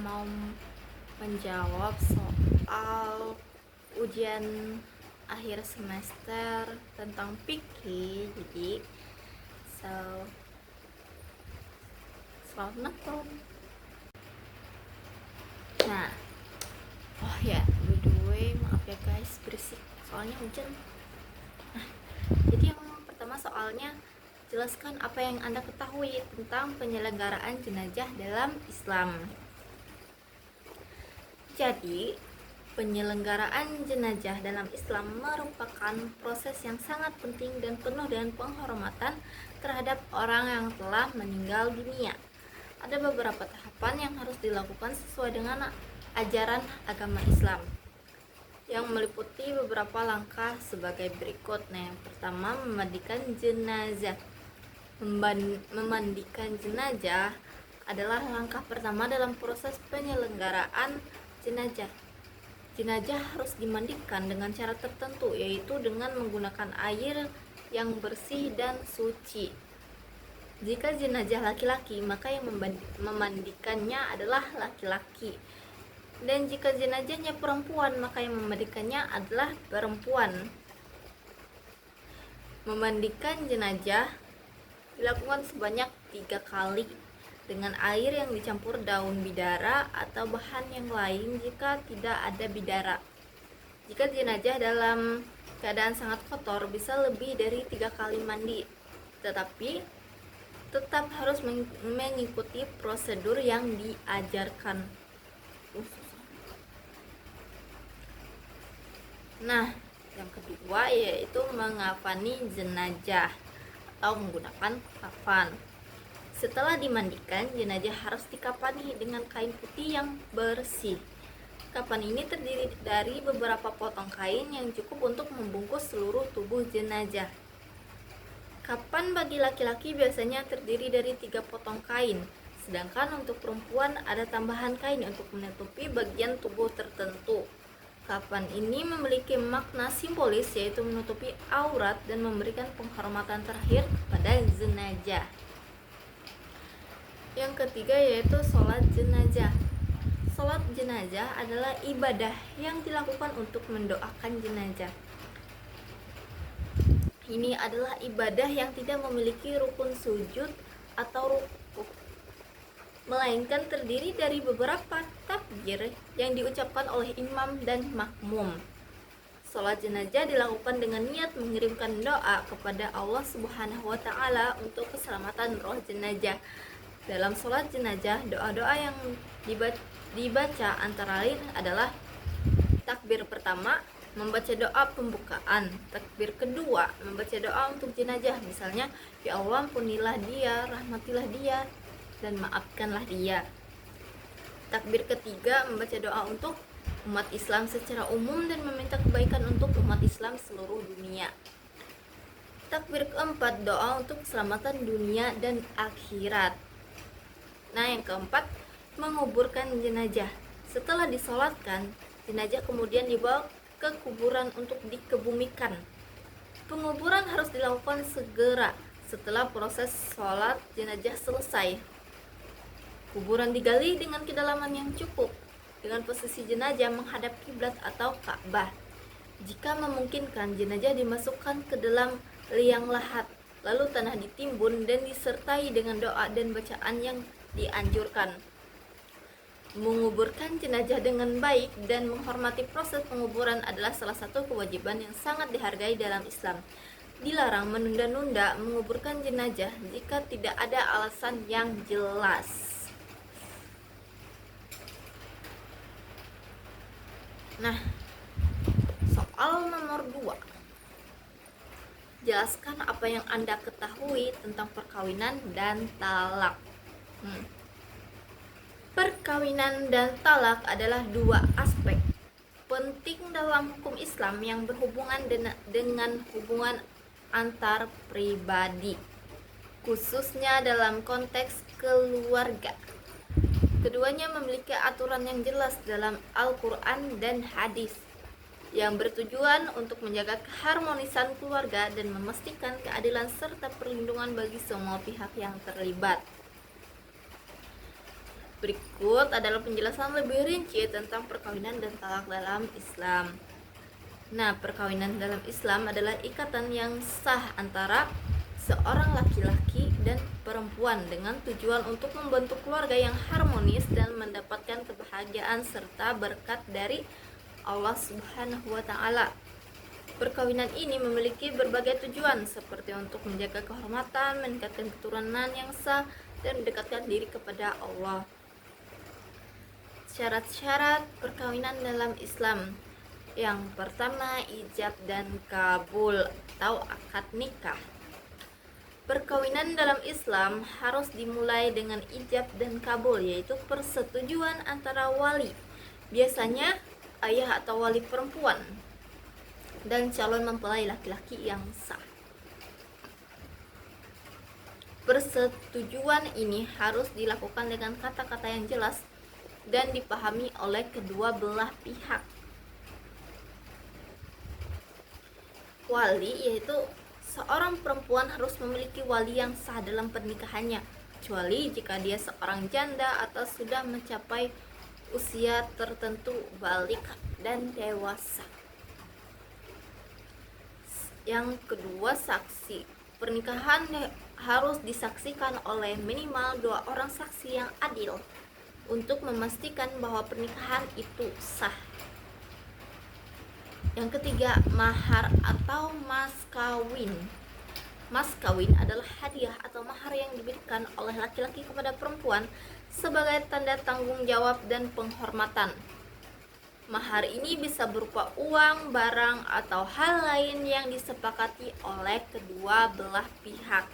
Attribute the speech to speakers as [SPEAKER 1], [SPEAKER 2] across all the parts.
[SPEAKER 1] mau menjawab soal ujian akhir semester tentang fikih. Jadi selamat nonton. Nah, oh ya, by the way, maaf ya guys, berisik soalnya hujan. Jadi yang pertama soalnya, jelaskan apa yang Anda ketahui tentang penyelenggaraan jenazah dalam Islam. Jadi, penyelenggaraan jenazah dalam Islam merupakan proses yang sangat penting dan penuh dengan penghormatan terhadap orang yang telah meninggal dunia. Ada beberapa tahapan yang harus dilakukan sesuai dengan ajaran agama Islam, yang meliputi beberapa langkah sebagai berikut. Nah, yang pertama, memandikan jenazah. Memandikan jenazah adalah langkah pertama dalam proses penyelenggaraan jenazah. Jenazah harus dimandikan dengan cara tertentu, yaitu dengan menggunakan air yang bersih dan suci. Jika jenazah laki-laki, maka yang memandikannya adalah laki-laki. Dan jika jenazahnya perempuan, maka yang memandikannya adalah perempuan. Memandikan jenazah dilakukan sebanyak 3 kali dengan air yang dicampur daun bidara atau bahan yang lain jika tidak ada bidara. Jika jenazah dalam keadaan sangat kotor, bisa lebih dari 3 kali mandi, tetapi tetap harus mengikuti prosedur yang diajarkan. Nah, yang kedua yaitu mengafani jenazah atau menggunakan kafan. Setelah dimandikan, jenazah harus dikafani dengan kain putih yang bersih. Kafan ini terdiri dari beberapa potong kain yang cukup untuk membungkus seluruh tubuh jenazah. Kafan bagi laki-laki biasanya terdiri dari 3 potong kain, sedangkan untuk perempuan ada tambahan kain untuk menutupi bagian tubuh tertentu. Kafan ini memiliki makna simbolis, yaitu menutupi aurat dan memberikan penghormatan terakhir kepada jenazah. Yang ketiga yaitu sholat jenazah. Sholat jenazah adalah ibadah yang dilakukan untuk mendoakan jenazah. Ini adalah ibadah yang tidak memiliki rukun sujud atau rukuk, melainkan terdiri dari beberapa takbir yang diucapkan oleh imam dan makmum. Sholat jenazah dilakukan dengan niat mengirimkan doa kepada Allah Subhanahu wa Ta'ala untuk keselamatan roh jenazah. Dalam sholat jenazah, doa-doa yang dibaca antara lain adalah takbir pertama, membaca doa pembukaan. Takbir kedua, membaca doa untuk jenazah, misalnya, ya Allah ampunilah dia, rahmatilah dia, dan maafkanlah dia. Takbir ketiga, membaca doa untuk umat Islam secara umum dan meminta kebaikan untuk umat Islam seluruh dunia. Takbir keempat, doa untuk keselamatan dunia dan akhirat. Nah, yang keempat, menguburkan jenazah. Setelah disolatkan, jenazah kemudian dibawa ke kuburan untuk dikebumikan. Penguburan harus dilakukan segera setelah proses sholat jenazah selesai. Kuburan digali dengan kedalaman yang cukup, dengan posisi jenazah menghadap kiblat atau Ka'bah. Jika memungkinkan, jenazah dimasukkan ke dalam liang lahat, lalu tanah ditimbun dan disertai dengan doa dan bacaan yang dianjurkan. Menguburkan jenazah dengan baik dan menghormati proses penguburan adalah salah satu kewajiban yang sangat dihargai dalam Islam. Dilarang menunda-nunda menguburkan jenazah jika tidak ada alasan yang jelas. Nah, soal nomor 2. Jelaskan apa yang Anda ketahui tentang perkawinan dan talak. Perkawinan dan talak adalah 2 aspek penting dalam hukum Islam yang berhubungan dengan hubungan antar pribadi, khususnya dalam konteks keluarga. Keduanya memiliki aturan yang jelas dalam Al-Quran dan hadis, yang bertujuan untuk menjaga keharmonisan keluarga dan memastikan keadilan serta perlindungan bagi semua pihak yang terlibat. Berikut adalah penjelasan lebih rinci tentang perkawinan dan talak dalam Islam. Nah, perkawinan dalam Islam adalah ikatan yang sah antara seorang laki-laki dan perempuan dengan tujuan untuk membentuk keluarga yang harmonis dan mendapatkan kebahagiaan serta berkat dari Allah Subhanahu wa taala. Perkawinan ini memiliki berbagai tujuan seperti untuk menjaga kehormatan, meningkatkan keturunan yang sah, dan mendekatkan diri kepada Allah. Syarat-syarat perkawinan dalam Islam. Yang pertama, ijab dan kabul atau akad nikah. Perkawinan dalam Islam harus dimulai dengan ijab dan kabul, yaitu persetujuan antara wali, biasanya ayah atau wali perempuan, dan calon mempelai laki-laki yang sah. Persetujuan ini harus dilakukan dengan kata-kata yang jelas dan dipahami oleh kedua belah pihak. Wali, yaitu seorang perempuan harus memiliki wali yang sah dalam pernikahannya, kecuali jika dia seorang janda atau sudah mencapai usia tertentu, balik dan dewasa. Yang kedua, saksi. Pernikahan harus disaksikan oleh minimal 2 orang saksi yang adil untuk memastikan bahwa pernikahan itu sah. Yang ketiga, mahar atau mas kawin. Mas kawin adalah hadiah atau mahar yang diberikan oleh laki-laki kepada perempuan sebagai tanda tanggung jawab dan penghormatan. Mahar ini bisa berupa uang, barang, atau hal lain yang disepakati oleh kedua belah pihak.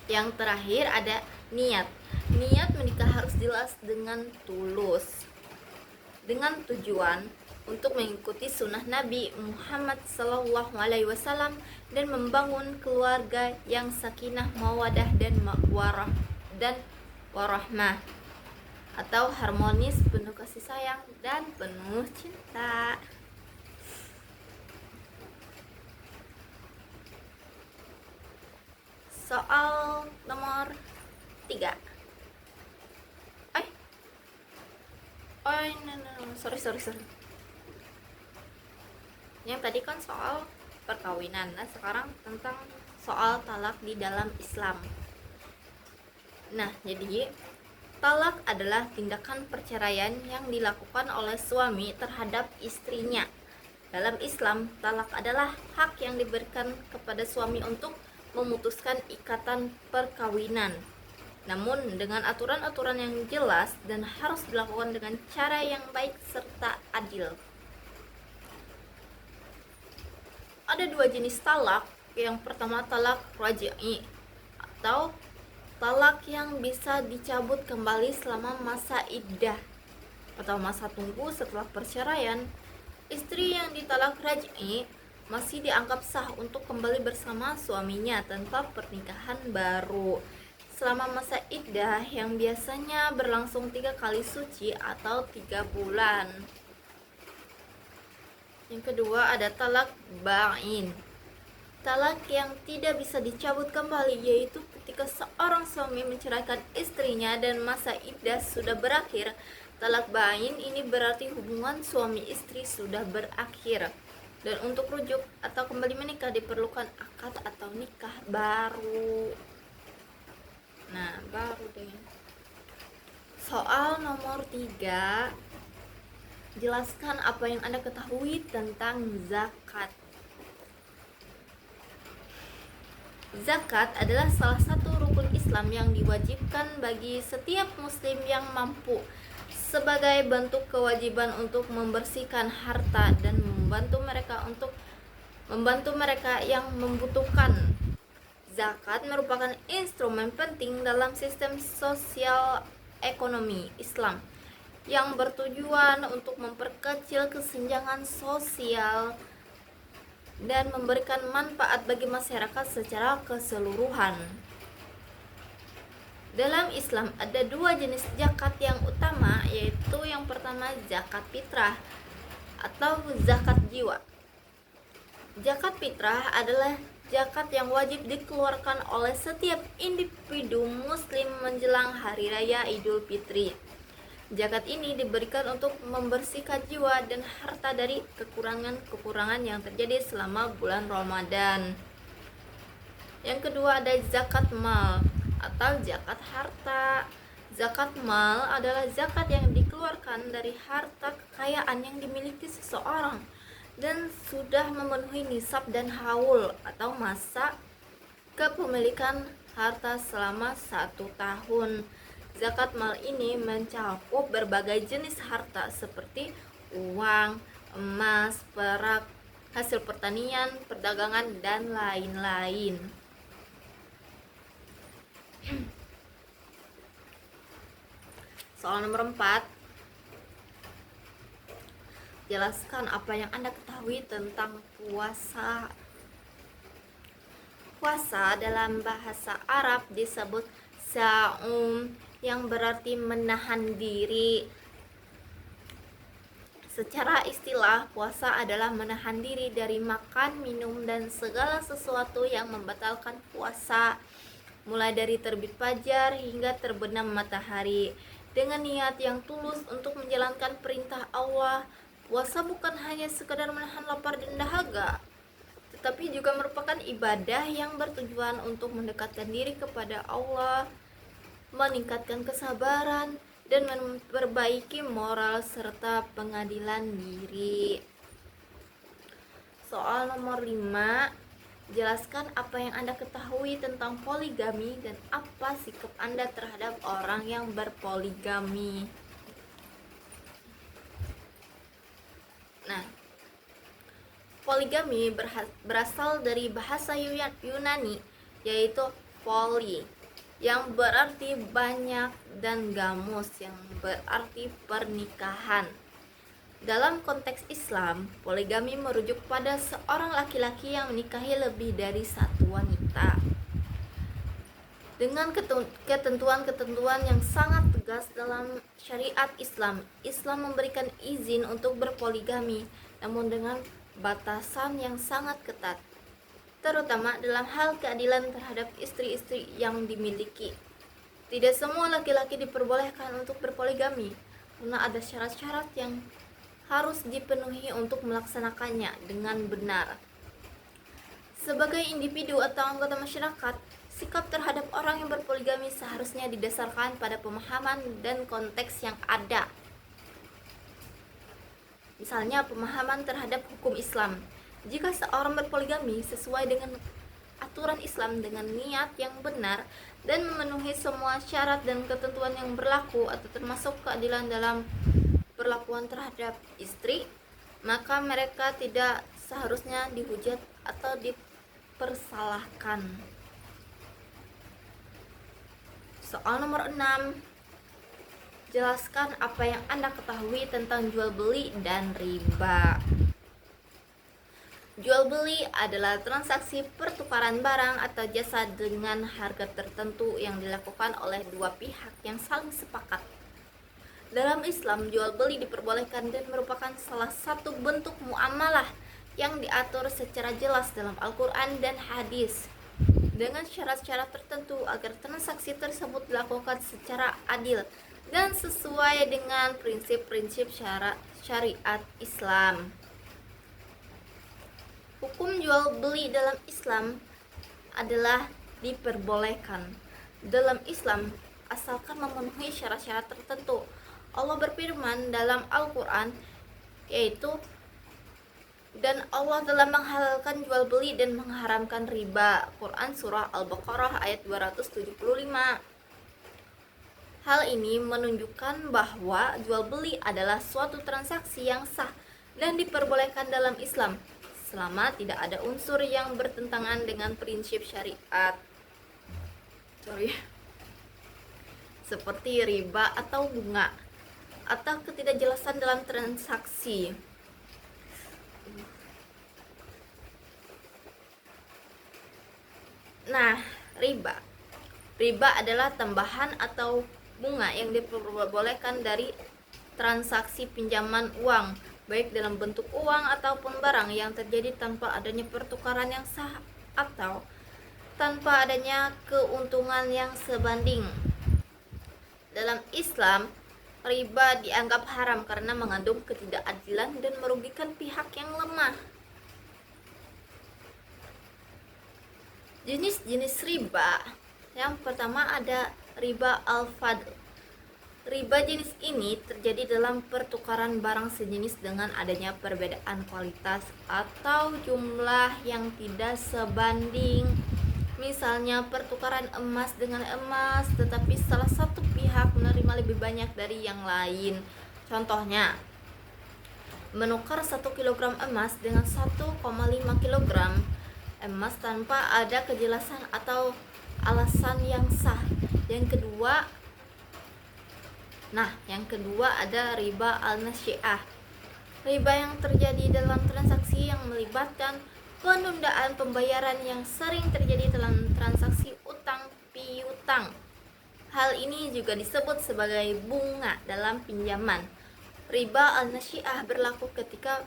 [SPEAKER 1] Yang terakhir ada niat. Niat menikah harus jelas dengan tulus, dengan tujuan untuk mengikuti sunnah Nabi Muhammad SAW dan membangun keluarga yang sakinah, mawadah, dan warahmah atau harmonis, penuh kasih sayang dan penuh cinta. Soal nomor 3. Sorry. Yang tadi kan soal perkawinan. Nah, sekarang tentang soal talak di dalam Islam. Nah, jadi talak adalah tindakan perceraian yang dilakukan oleh suami terhadap istrinya. Dalam Islam, talak adalah hak yang diberikan kepada suami untuk memutuskan ikatan perkawinan, namun dengan aturan-aturan yang jelas dan harus dilakukan dengan cara yang baik serta adil. Ada 2 jenis talak. Yang pertama, talak raj'i atau talak yang bisa dicabut kembali selama masa iddah atau masa tunggu setelah perceraian. Istri yang ditalak raj'i masih dianggap sah untuk kembali bersama suaminya tanpa pernikahan baru selama masa iddah yang biasanya berlangsung 3 kali suci atau 3 bulan. Yang kedua ada talak ba'in. Talak yang tidak bisa dicabut kembali, yaitu ketika seorang suami menceraikan istrinya dan masa iddah sudah berakhir. Talak ba'in ini berarti hubungan suami istri sudah berakhir, dan untuk rujuk atau kembali menikah diperlukan akad atau nikah baru. Nah, baru deh. Soal nomor 3. Jelaskan apa yang Anda ketahui tentang zakat. Zakat adalah salah satu rukun Islam yang diwajibkan bagi setiap muslim yang mampu, sebagai bentuk kewajiban untuk membersihkan harta dan membantu mereka yang membutuhkan. Zakat merupakan instrumen penting dalam sistem sosial ekonomi Islam yang bertujuan untuk memperkecil kesenjangan sosial dan memberikan manfaat bagi masyarakat secara keseluruhan. Dalam Islam ada 2 jenis zakat yang utama, yaitu yang pertama zakat fitrah atau zakat jiwa. Zakat fitrah adalah zakat yang wajib dikeluarkan oleh setiap individu muslim menjelang hari raya Idul Fitri. Zakat ini diberikan untuk membersihkan jiwa dan harta dari kekurangan-kekurangan yang terjadi selama bulan Ramadan. Yang kedua ada zakat mal atau zakat harta. Zakat mal adalah zakat yang dikeluarkan dari harta kekayaan yang dimiliki seseorang dan sudah memenuhi nisab dan haul atau masa kepemilikan harta selama 1 tahun. Zakat mal ini mencakup berbagai jenis harta seperti uang, emas, perak, hasil pertanian, perdagangan, dan lain-lain. Soal nomor 4. Jelaskan apa yang Anda ketahui tentang puasa. Puasa dalam bahasa Arab disebut saum, yang berarti menahan diri. Secara istilah, puasa adalah menahan diri dari makan, minum, dan segala sesuatu yang membatalkan puasa, mulai dari terbit fajar hingga terbenam matahari. Dengan niat yang tulus untuk menjalankan perintah Allah, puasa bukan hanya sekadar menahan lapar dan dahaga, tetapi juga merupakan ibadah yang bertujuan untuk mendekatkan diri kepada Allah, meningkatkan kesabaran, dan memperbaiki moral serta pengadilan diri. Soal nomor 5. Jelaskan apa yang Anda ketahui tentang poligami dan apa sikap Anda terhadap orang yang berpoligami. Nah, poligami berasal dari bahasa Yunani, yaitu poli, yang berarti banyak, dan gamos, yang berarti pernikahan. Dalam konteks Islam, poligami merujuk pada seorang laki-laki yang menikahi lebih dari satu wanita. Dengan ketentuan-ketentuan yang sangat tegas dalam syariat Islam, Islam memberikan izin untuk berpoligami, namun dengan batasan yang sangat ketat, terutama dalam hal keadilan terhadap istri-istri yang dimiliki. Tidak semua laki-laki diperbolehkan untuk berpoligami, karena ada syarat-syarat yang harus dipenuhi untuk melaksanakannya dengan benar. Sebagai individu atau anggota masyarakat, sikap terhadap orang yang berpoligami seharusnya didasarkan pada pemahaman dan konteks yang ada. Misalnya, pemahaman terhadap hukum Islam. Jika seorang berpoligami sesuai dengan aturan Islam dengan niat yang benar dan memenuhi semua syarat dan ketentuan yang berlaku, atau termasuk keadilan dalam perlakuan terhadap istri, maka mereka tidak seharusnya dihujat atau dipersalahkan. Soal nomor 6. Jelaskan apa yang Anda ketahui tentang jual beli dan riba. Jual beli adalah transaksi pertukaran barang atau jasa dengan harga tertentu yang dilakukan oleh dua pihak yang saling sepakat. Dalam Islam, jual beli diperbolehkan dan merupakan salah satu bentuk muamalah yang diatur secara jelas dalam Al-Quran dan hadis, dengan syarat-syarat tertentu agar transaksi tersebut dilakukan secara adil dan sesuai dengan prinsip-prinsip syariat Islam. Hukum jual beli dalam Islam adalah diperbolehkan dalam Islam asalkan memenuhi syarat-syarat tertentu. Allah berfirman dalam Al-Quran, yaitu, dan Allah telah menghalalkan jual beli dan mengharamkan riba. Quran Surah Al-Baqarah ayat 275. Hal ini menunjukkan bahwa jual beli adalah suatu transaksi yang sah dan diperbolehkan dalam Islam, selama tidak ada unsur yang bertentangan dengan prinsip syariat. Seperti riba atau bunga, atau ketidakjelasan dalam transaksi. Nah, riba adalah tambahan atau bunga yang diperbolehkan dari transaksi pinjaman uang, baik dalam bentuk uang ataupun barang, yang terjadi tanpa adanya pertukaran yang sah atau tanpa adanya keuntungan yang sebanding. Dalam Islam, riba dianggap haram karena mengandung ketidakadilan dan merugikan pihak yang lemah. Jenis-jenis riba. Yang pertama ada riba al-fadl. Riba jenis ini terjadi dalam pertukaran barang sejenis dengan adanya perbedaan kualitas atau jumlah yang tidak sebanding. Misalnya pertukaran emas dengan emas, tetapi salah satu pihak menerima lebih banyak dari yang lain. Contohnya, menukar 1 kg emas dengan 1,5 kg emas tanpa ada kejelasan atau alasan yang sah. Yang kedua ada riba al-nasi'ah. Riba yang terjadi dalam transaksi yang melibatkan penundaan pembayaran yang sering terjadi dalam transaksi utang piutang. Hal ini juga disebut sebagai bunga dalam pinjaman. Riba al-nasi'ah berlaku ketika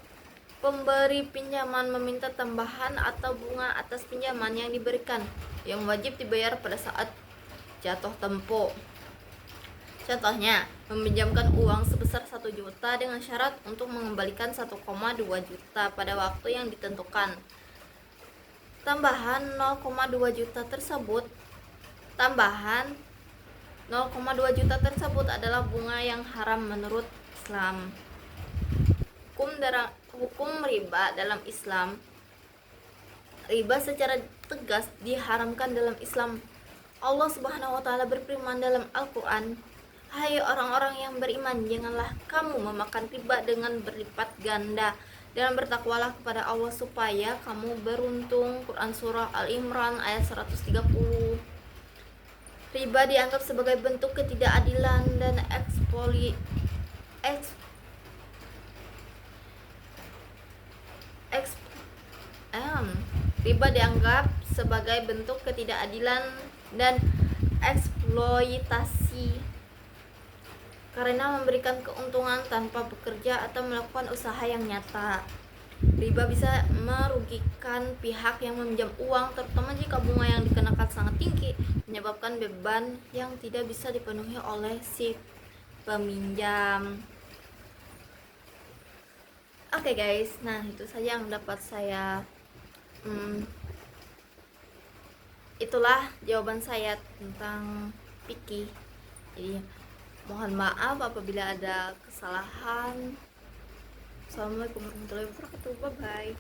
[SPEAKER 1] pemberi pinjaman meminta tambahan atau bunga atas pinjaman yang diberikan yang wajib dibayar pada saat jatuh tempo. Contohnya, meminjamkan uang sebesar 1 juta dengan syarat untuk mengembalikan 1,2 juta pada waktu yang ditentukan. Tambahan 0,2 juta tersebut adalah bunga yang haram menurut Islam. Hukum riba dalam Islam. Riba secara tegas diharamkan dalam Islam. Allah Subhanahu wa taala berfirman dalam Al-Qur'an, "Hai orang-orang yang beriman, janganlah kamu memakan riba dengan berlipat ganda, dan bertakwalah kepada Allah supaya kamu beruntung." Quran surah Al-Imran ayat 130. Riba dianggap sebagai bentuk ketidakadilan dan riba dianggap sebagai bentuk ketidakadilan dan eksploitasi karena memberikan keuntungan tanpa bekerja atau melakukan usaha yang nyata. Riba bisa merugikan pihak yang meminjam uang, terutama jika bunga yang dikenakan sangat tinggi, menyebabkan beban yang tidak bisa dipenuhi oleh si peminjam. Oke guys, nah itu saja yang dapat saya itulah jawaban saya tentang fikih. Jadi mohon maaf apabila ada kesalahan. Assalamualaikum warahmatullahi wabarakatuh. Bye bye.